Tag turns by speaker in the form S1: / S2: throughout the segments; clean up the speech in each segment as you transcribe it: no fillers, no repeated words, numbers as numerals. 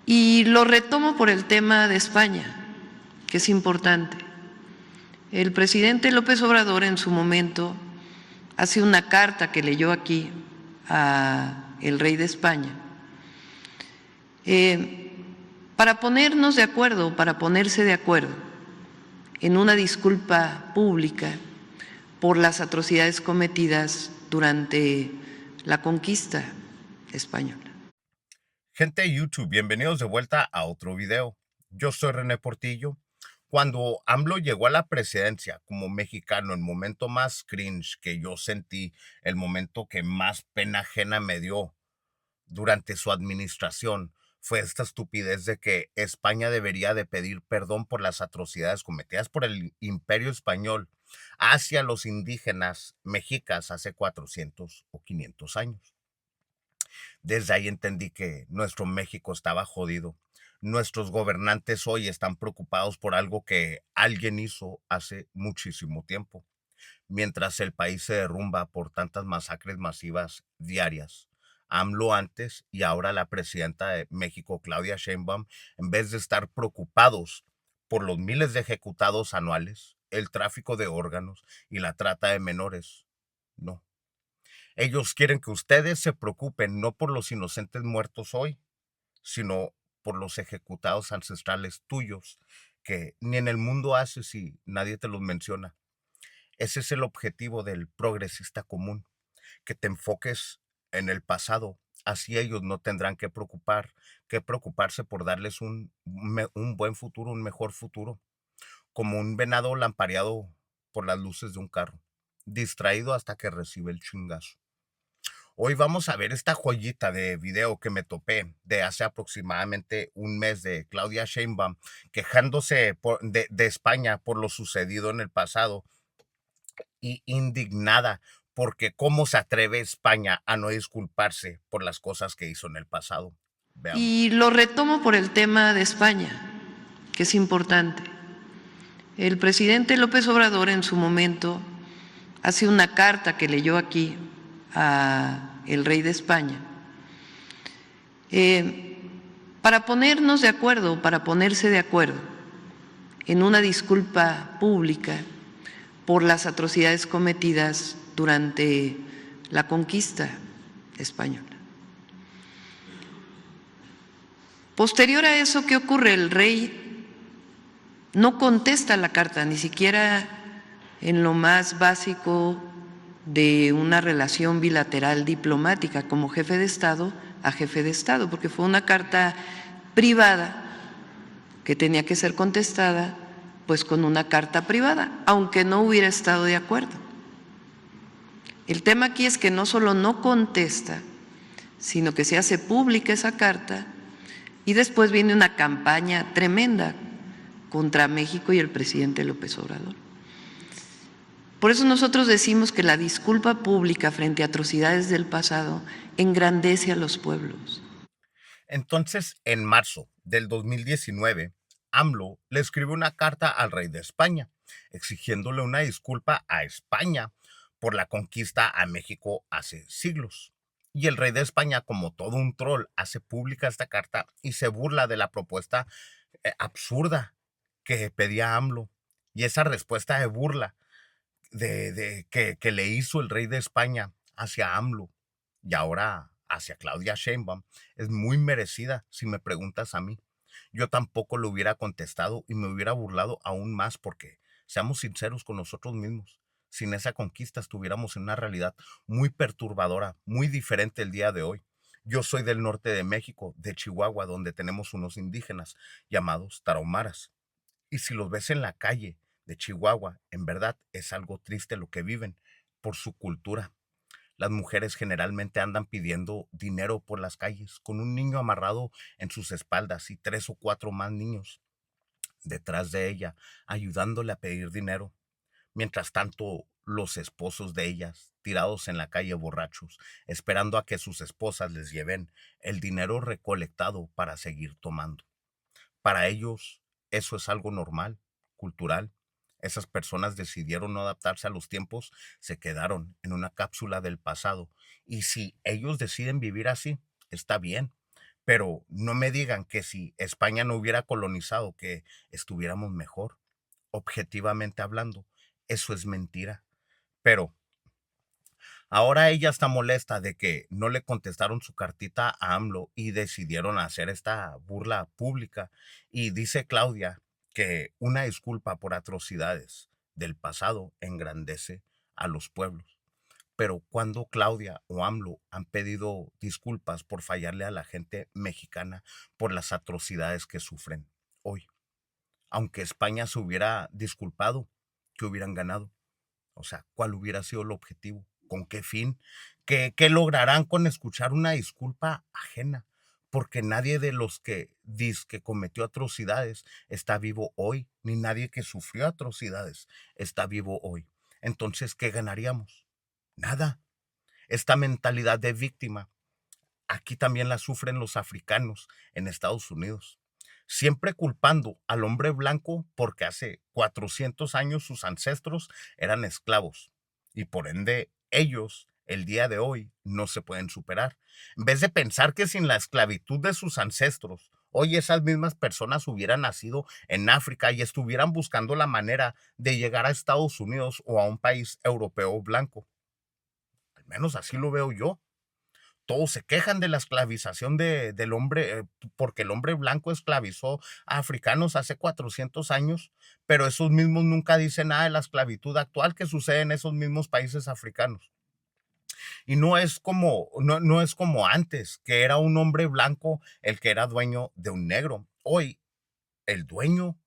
S1: Y lo retomo por el tema de España, que es importante. El presidente López Obrador en su momento hace una carta que leyó aquí a el rey de España para ponernos de acuerdo, para ponerse de acuerdo en una disculpa pública por las atrocidades cometidas durante la conquista española.
S2: Gente de YouTube, bienvenidos de vuelta a otro video. Yo soy René Portillo. Cuando AMLO llegó a la presidencia como mexicano, el momento más cringe que yo sentí, el momento que más pena ajena me dio durante su administración, fue esta estupidez de que España debería de pedir perdón por las atrocidades cometidas por el Imperio Español hacia los indígenas mexicas hace 400 o 500 años. Desde ahí entendí que nuestro México estaba jodido. Nuestros gobernantes hoy están preocupados por algo que alguien hizo hace muchísimo tiempo. Mientras el país se derrumba por tantas masacres masivas diarias, AMLO antes y ahora la presidenta de México, Claudia Sheinbaum, en vez de estar preocupados por los miles de ejecutados anuales, el tráfico de órganos y la trata de menores, no. Ellos quieren que ustedes se preocupen no por los inocentes muertos hoy, sino por los ejecutados ancestrales tuyos, que ni en el mundo haces y nadie te los menciona. Ese es el objetivo del progresista común, que te enfoques en el pasado. Así ellos no tendrán que preocuparse por darles un buen futuro, un mejor futuro, como un venado lampareado por las luces de un carro, distraído hasta que recibe el chingazo. Hoy vamos a ver esta joyita de video que me topé de hace aproximadamente un mes de Claudia Sheinbaum quejándose de España por lo sucedido en el pasado y indignada porque cómo se atreve España a no disculparse por las cosas que hizo en el pasado.
S1: Y
S2: Veamos.
S1: lo retomo por el tema de España, que es importante. El presidente López Obrador en su momento hace una carta que leyó aquí a el rey de España para ponernos de acuerdo, para ponerse de acuerdo en una disculpa pública por las atrocidades cometidas durante la conquista española. Posterior a eso, ¿qué ocurre? El rey no contesta la carta, ni siquiera en lo más básico de una relación bilateral diplomática como jefe de Estado a jefe de Estado, porque fue una carta privada que tenía que ser contestada pues con una carta privada, aunque no hubiera estado de acuerdo. El tema aquí es que no solo no contesta, sino que se hace pública esa carta y después viene una campaña tremenda contra México y el presidente López Obrador. Por eso nosotros decimos que la disculpa pública frente a atrocidades del pasado engrandece a los pueblos.
S2: Entonces, en marzo del 2019, AMLO le escribe una carta al rey de España, exigiéndole una disculpa a España por la conquista a México hace siglos. Y el rey de España, como todo un troll, hace pública esta carta y se burla de la propuesta absurda que pedía AMLO. Y esa respuesta de burla que le hizo el rey de España hacia AMLO y ahora hacia Claudia Sheinbaum es muy merecida, si me preguntas a mí. Yo tampoco lo hubiera contestado y me hubiera burlado aún más porque, seamos sinceros con nosotros mismos, sin esa conquista estuviéramos en una realidad muy perturbadora, muy diferente el día de hoy. Yo soy del norte de México, de Chihuahua, donde tenemos unos indígenas llamados tarahumaras. Y si los ves en la calle de Chihuahua, en verdad es algo triste lo que viven por su cultura. Las mujeres generalmente andan pidiendo dinero por las calles, con un niño amarrado en sus espaldas y 3 o 4 más niños detrás de ella, ayudándole a pedir dinero. Mientras tanto, los esposos de ellas, tirados en la calle borrachos, esperando a que sus esposas les lleven el dinero recolectado para seguir tomando. Para ellos, eso es algo normal, cultural. Esas personas decidieron no adaptarse a los tiempos, se quedaron en una cápsula del pasado. Y si ellos deciden vivir así, está bien. Pero no me digan que si España no hubiera colonizado, que estuviéramos mejor, objetivamente hablando. Eso es mentira. Pero ahora ella está molesta de que no le contestaron su cartita a AMLO y decidieron hacer esta burla pública. Y dice Claudia que una disculpa por atrocidades del pasado engrandece a los pueblos. Pero cuando Claudia o AMLO han pedido disculpas por fallarle a la gente mexicana por las atrocidades que sufren hoy, aunque España se hubiera disculpado, que hubieran ganado. O sea, ¿cuál hubiera sido el objetivo? ¿Con qué fin? ¿Qué lograrán con escuchar una disculpa ajena? Porque nadie de los que dice que cometió atrocidades está vivo hoy, ni nadie que sufrió atrocidades está vivo hoy. Entonces, ¿qué ganaríamos? Nada. Esta mentalidad de víctima, aquí también la sufren los africanos en Estados Unidos, siempre culpando al hombre blanco porque hace 400 años sus ancestros eran esclavos y por ende ellos el día de hoy no se pueden superar. En vez de pensar que sin la esclavitud de sus ancestros, hoy esas mismas personas hubieran nacido en África y estuvieran buscando la manera de llegar a Estados Unidos o a un país europeo blanco. Al menos así lo veo yo. Todos se quejan de la esclavización del hombre, porque el hombre blanco esclavizó a africanos hace 400 años, pero esos mismos nunca dicen nada de la esclavitud actual que sucede en esos mismos países africanos. Y no es como antes, que era un hombre blanco el que era dueño de un negro. Hoy, el dueño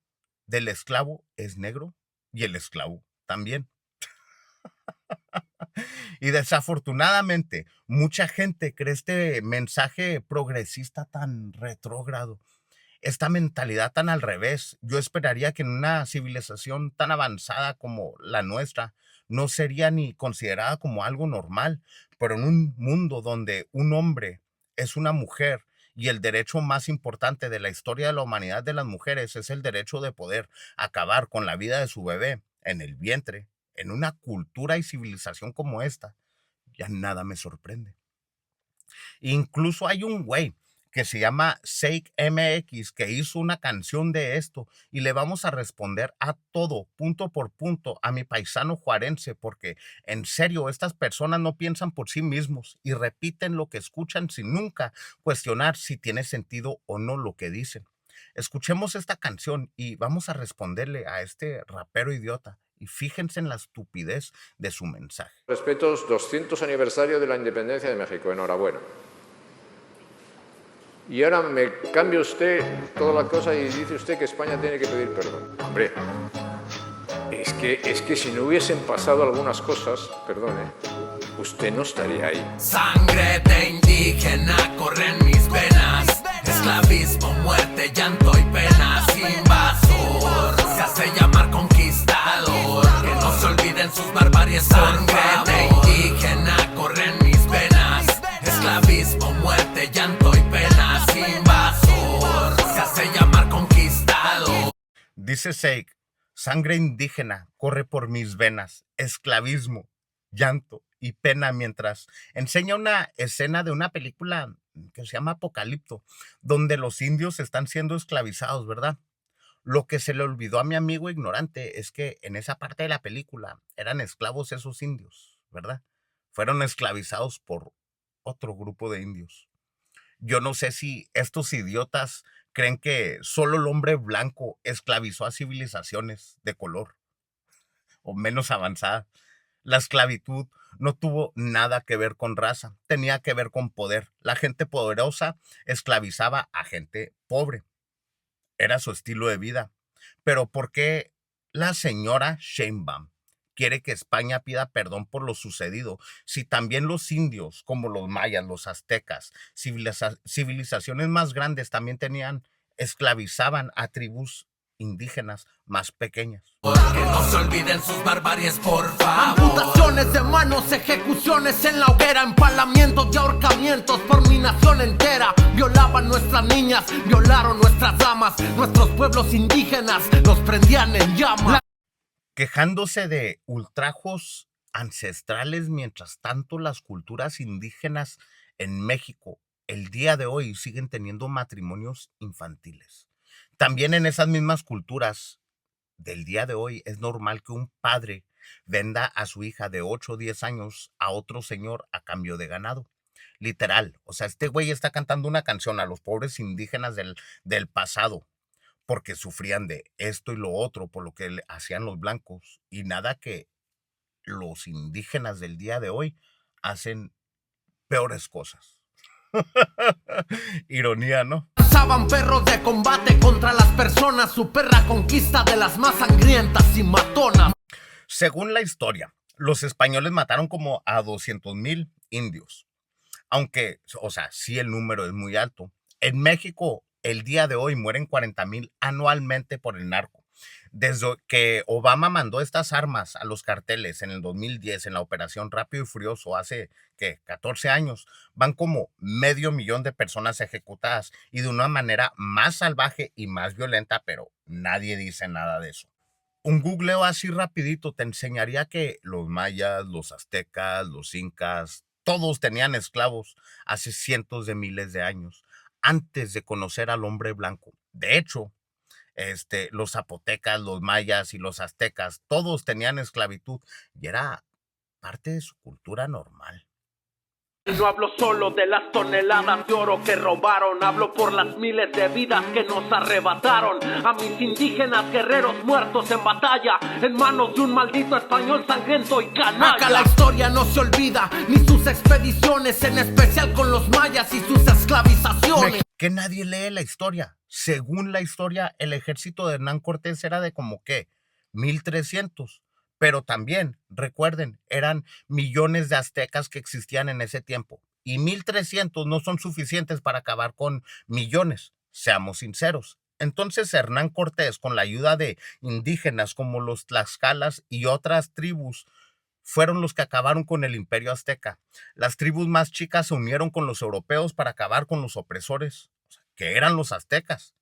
S2: del esclavo es negro y el esclavo también. Y desafortunadamente, mucha gente cree este mensaje progresista tan retrógrado, esta mentalidad tan al revés. Yo esperaría que en una civilización tan avanzada como la nuestra no sería ni considerada como algo normal, pero en un mundo donde un hombre es una mujer y el derecho más importante de la historia de la humanidad de las mujeres es el derecho de poder acabar con la vida de su bebé en el vientre, en una cultura y civilización como esta, ya nada me sorprende. Incluso hay un güey que se llama Seik MX que hizo una canción de esto y le vamos a responder a todo, punto por punto, a mi paisano juarense, porque en serio, estas personas no piensan por sí mismos y repiten lo que escuchan sin nunca cuestionar si tiene sentido o no lo que dicen. Escuchemos esta canción y vamos a responderle a este rapero idiota. Y fíjense en la estupidez de su mensaje.
S3: Respetos, 200 aniversario de la independencia de México. Enhorabuena. Y ahora me cambia usted toda la cosa y dice usted que España tiene que pedir perdón. Hombre, es que si no hubiesen pasado algunas cosas, perdone, usted no estaría ahí.
S4: Sangre de indígena corre en mis venas. Esclavismo, muerte, llanto y penas. Invasor, se hace llamar conquistador. Que no se olviden sus barbaries. Sangre de indígena corre en mis venas. Esclavismo, muerte, llanto y penas. Invasor, se hace llamar conquistador.
S2: Dice Seik, sangre indígena corre por mis venas, esclavismo, llanto y pena, mientras enseña una escena de una película que se llama Apocalipto, donde los indios están siendo esclavizados, ¿verdad? Lo que se le olvidó a mi amigo ignorante es que en esa parte de la película eran esclavos esos indios, ¿verdad? Fueron esclavizados por otro grupo de indios. Yo no sé si estos idiotas creen que solo el hombre blanco esclavizó a civilizaciones de color o menos avanzadas. La esclavitud no tuvo nada que ver con raza, tenía que ver con poder. La gente poderosa esclavizaba a gente pobre. Era su estilo de vida. Pero ¿por qué la señora Sheinbaum quiere que España pida perdón por lo sucedido, si también los indios, como los mayas, los aztecas, civilizaciones más grandes también esclavizaban a tribus indígenas más pequeñas?
S4: Que no se olviden sus barbaries, por favor.
S5: Amputaciones de manos, ejecuciones en la hoguera, empalamientos y ahorcamientos por mi nación entera. Violaban nuestras niñas, violaron nuestras damas, nuestros pueblos indígenas los prendían en llamas.
S2: Quejándose de ultrajos ancestrales, mientras tanto las culturas indígenas en México el día de hoy siguen teniendo matrimonios infantiles. También en esas mismas culturas del día de hoy es normal que un padre venda a su hija de 8 o 10 años a otro señor a cambio de ganado. Literal, o sea, este güey está cantando una canción a los pobres indígenas del pasado porque sufrían de esto y lo otro por lo que hacían los blancos y nada que los indígenas del día de hoy hacen peores cosas. Ironía, ¿no?
S5: Usaban perros de combate contra las personas, su perra conquista de las más sangrientas y matonas.
S2: Según la historia, los españoles mataron como a 200,000 indios. Aunque, o sea, sí el número es muy alto. En México, el día de hoy mueren 40,000 anualmente por el narco. Desde que Obama mandó estas armas a los carteles en el 2010 en la Operación Rápido y Furioso, hace, ¿qué?, 14 años, van como 500,000 de personas ejecutadas y de una manera más salvaje y más violenta, pero nadie dice nada de eso. Un googleo así rapidito te enseñaría que los mayas, los aztecas, los incas, todos tenían esclavos hace cientos de miles de años, antes de conocer al hombre blanco. De hecho, los zapotecas, los mayas y los aztecas, todos tenían esclavitud y era parte de su cultura normal.
S5: No hablo solo de las toneladas de oro que robaron, hablo por las miles de vidas que nos arrebataron. A mis indígenas guerreros muertos en batalla, en manos de un maldito español sangriento y canalla. Acá la historia no se olvida, ni sus expediciones, en especial con los mayas y sus esclavizaciones.
S2: Que nadie lee la historia. Según la historia, el ejército de Hernán Cortés era de como, ¿qué?, 1,300. Pero también, recuerden, eran millones de aztecas que existían en ese tiempo. Y 1,300 no son suficientes para acabar con millones, seamos sinceros. Entonces Hernán Cortés, con la ayuda de indígenas como los tlaxcalas y otras tribus, fueron los que acabaron con el imperio azteca. Las tribus más chicas se unieron con los europeos para acabar con los opresores, que eran los aztecas.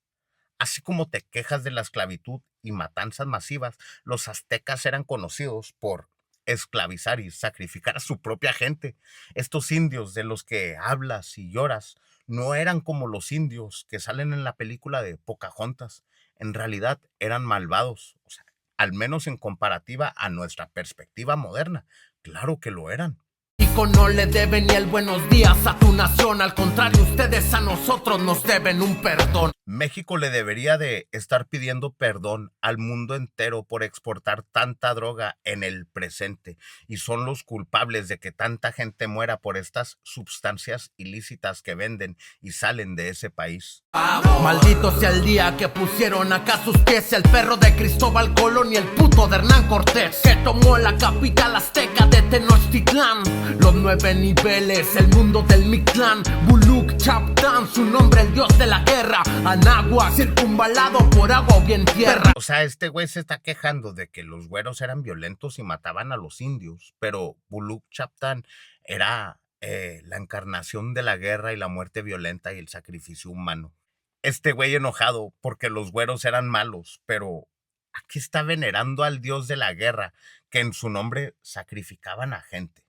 S2: Así como te quejas de la esclavitud y matanzas masivas, los aztecas eran conocidos por esclavizar y sacrificar a su propia gente. Estos indios de los que hablas y lloras no eran como los indios que salen en la película de Pocahontas. En realidad eran malvados, o sea, al menos en comparativa a nuestra perspectiva moderna. Claro que lo eran.
S5: No le deben ni el buenos días a tu nación, al contrario, ustedes a nosotros nos deben un perdón.
S2: México le debería de estar pidiendo perdón al mundo entero por exportar tanta droga en el presente y son los culpables de que tanta gente muera por estas sustancias ilícitas que venden y salen de ese país.
S5: Maldito sea el día que pusieron acá sus pies el perro de Cristóbal Colón y el puto de Hernán Cortés, que tomó la capital azteca de Tenochtitlán. Los 9 niveles, el mundo del Mictlán, Buluk Chaptán, su nombre el dios de la guerra, Anáhuac, circunvalado por agua o bien tierra.
S2: O sea, este güey se está quejando de que los güeros eran violentos y mataban a los indios, pero Buluk Chaptán era la encarnación de la guerra y la muerte violenta y el sacrificio humano. Este güey enojado porque los güeros eran malos, pero aquí está venerando al dios de la guerra, que en su nombre sacrificaban a gente.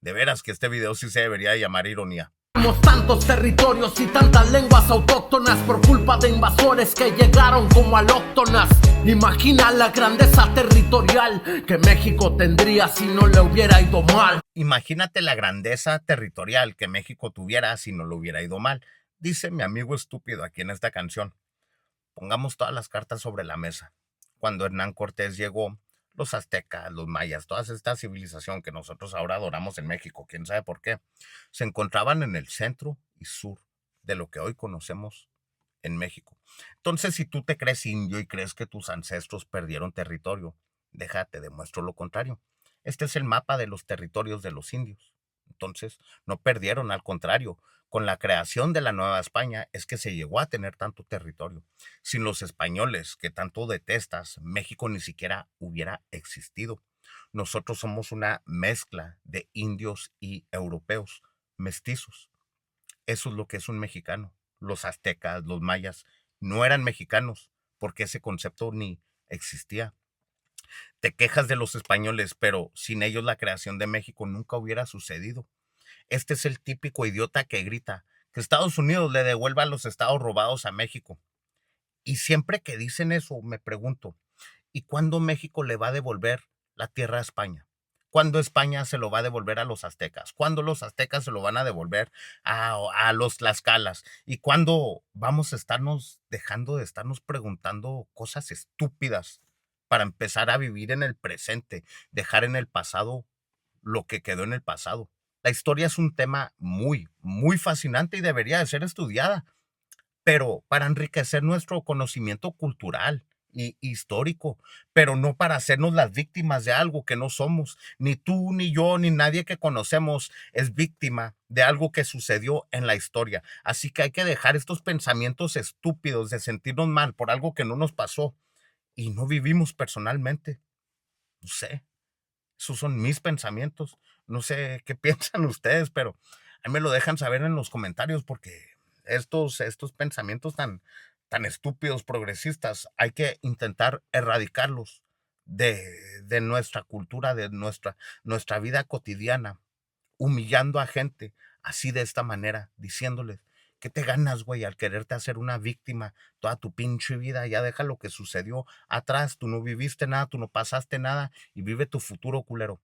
S2: De veras que este video sí se debería llamar ironía.
S5: Tenemos tantos territorios y tantas lenguas autóctonas por culpa de invasores que llegaron como alóctonas. Imagina la grandeza territorial que México tendría si no le hubiera ido mal.
S2: Imagínate la grandeza territorial que México tuviera si no le hubiera ido mal. Dice mi amigo estúpido aquí en esta canción. Pongamos todas las cartas sobre la mesa. Cuando Hernán Cortés llegó, los aztecas, los mayas, toda esta civilización que nosotros ahora adoramos en México, quién sabe por qué, se encontraban en el centro y sur de lo que hoy conocemos en México. Entonces, si tú te crees indio y crees que tus ancestros perdieron territorio, déjate, demuestro lo contrario. Este es el mapa de los territorios de los indios. Entonces, no perdieron, al contrario. Con la creación de la Nueva España es que se llegó a tener tanto territorio. Sin los españoles que tanto detestas, México ni siquiera hubiera existido. Nosotros somos una mezcla de indios y europeos, mestizos. Eso es lo que es un mexicano. Los aztecas, los mayas, no eran mexicanos porque ese concepto ni existía. Te quejas de los españoles, pero sin ellos la creación de México nunca hubiera sucedido. Este es el típico idiota que grita que Estados Unidos le devuelva los estados robados a México. Y siempre que dicen eso, me pregunto, ¿y cuándo México le va a devolver la tierra a España? ¿Cuándo España se lo va a devolver a los aztecas? ¿Cuándo los aztecas se lo van a devolver a los tlaxcalas? ¿Y cuándo vamos a estarnos dejando de estarnos preguntando cosas estúpidas para empezar a vivir en el presente, dejar en el pasado lo que quedó en el pasado? La historia es un tema muy, muy fascinante y debería de ser estudiada, pero para enriquecer nuestro conocimiento cultural y histórico, pero no para hacernos las víctimas de algo que no somos. Ni tú, ni yo, ni nadie que conocemos es víctima de algo que sucedió en la historia. Así que hay que dejar estos pensamientos estúpidos de sentirnos mal por algo que no nos pasó y no vivimos personalmente. No sé, esos son mis pensamientos. No sé qué piensan ustedes, pero ahí me lo dejan saber en los comentarios porque estos pensamientos tan estúpidos, progresistas, hay que intentar erradicarlos de nuestra cultura, de nuestra vida cotidiana, humillando a gente así de esta manera, diciéndoles, ¿qué te ganas, güey, al quererte hacer una víctima toda tu pinche vida? Ya deja lo que sucedió atrás, tú no viviste nada, tú no pasaste nada y vive tu futuro, culero.